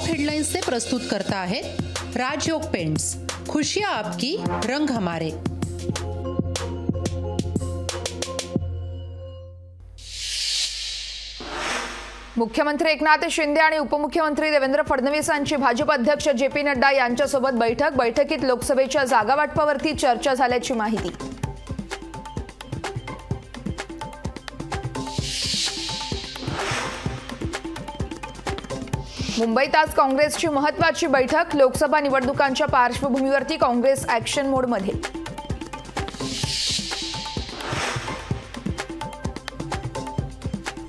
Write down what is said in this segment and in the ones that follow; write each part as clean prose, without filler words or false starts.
Top headlines से प्रस्तुत करता है राजयोग पेंट्स। खुशियां आपकी, रंग हमारे। मुख्यमंत्री एकनाथ शिंदे आणि उपमुख्यमंत्री देवेंद्र फडणवीस यांची भाजप अध्यक्ष जे.पी. नड्डा यांच्यासोबत बैठकीत लोकसभेच्या जागा वाटपावरती चर्चा झाल्याची माहिती। मुंबईत आज काँग्रेसची महत्त्वाची बैठक। लोकसभा निवडणुकांच्या पार्श्वभूमीवरती काँग्रेस ॲक्शन मोडमध्ये।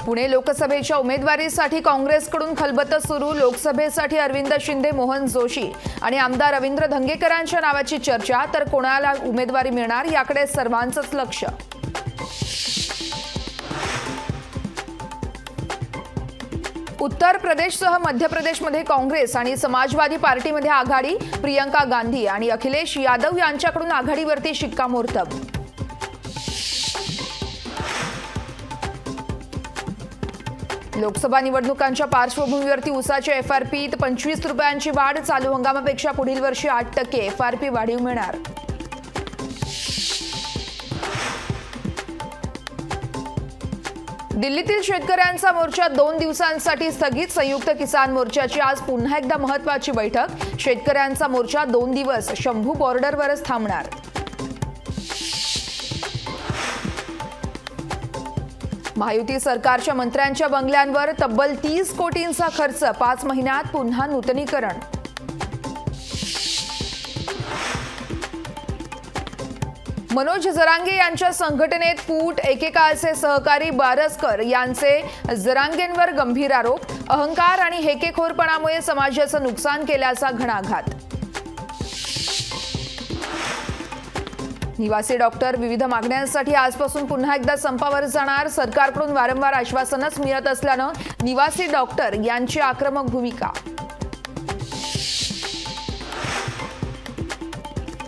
पुणे लोकसभेच्या उमेदवारीसाठी काँग्रेसकडून खलबतं सुरू। लोकसभेसाठी अरविंद शिंदे, मोहन जोशी आणि आमदार रवींद्र धंगेकरांच्या नावाची चर्चा। तर कोणाला उमेदवारी मिळणार याकडे सर्वांचंच लक्ष। उत्तर प्रदेशसह मध्य प्रदेशमध्ये काँग्रेस आणि समाजवादी पार्टीमध्ये आघाडी। प्रियंका गांधी आणि अखिलेश यादव यांच्याकडून आघाडीवरती शिक्कामोर्तब। लोकसभा निवडणुकांच्या पार्श्वभूमीवरती ऊसाच्या एफआरपीत 25 रुपयांची वाढ। चालू हंगामापेक्षा पुढील वर्षी 8% एफआरपी वाढीव मिळणार। दिल्लीतील शेतकऱ्यांचा मोर्चा 2 दिवसांसाठी स्थगित। संयुक्त किसान मोर्चाची आज पुन्हा एकदा महत्त्वाची बैठक। शेतकऱ्यांचा मोर्चा 2 दिवस शंभू बॉर्डरवरच थांबणार। महायुती सरकारच्या मंत्र्यांच्या बंगल्यांवर तब्बल 30 कोटींचा खर्च। 5 महिन्यात पुन्हा नूतनीकरण। मनोज जरांगे यांच्या संघटनेत फूट। एकेकाळचे सहकारी बारसकर यांचे जरांगेंवर गंभीर आरोप। अहंकार आणि हेकेखोरपणामुळे समाजाचं नुकसान केल्याचा घणाघात। निवासी डॉक्टर विविध मागण्यांसाठी आजपासून पुन्हा एकदा संपावर जाणार। सरकारकडून वारंवार आश्वासनच मिळत असल्यानं निवासी डॉक्टर यांची आक्रमक भूमिका।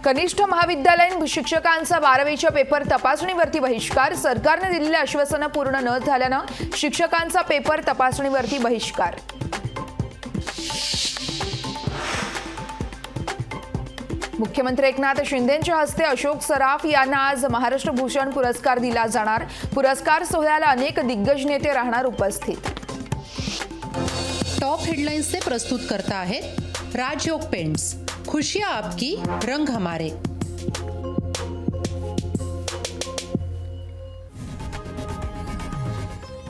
कनिष्ठ महाविद्यालयीन शिक्षकांचा 12वीच्या पेपर तपासणीवरती बहिष्कार। सरकारने दिलेली आश्वासनं पूर्ण न झाल्यानं शिक्षकांचा पेपर तपासणीवरती बहिष्कार। मुख्यमंत्री एकनाथ शिंदेंच्या हस्ते अशोक सराफ यांना आज महाराष्ट्र भूषण पुरस्कार दिला जाणार। पुरस्कार सोहळ्याला अनेक दिग्गज नेते राहणार उपस्थित। टॉप हेडलाइन्स से प्रस्तुत करता है राजयोग पेंट्स। खुशियां आपकी, रंग हमारे।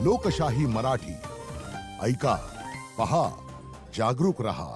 लोकशाही मराठी ऐका, पहा, जागरूक रहा।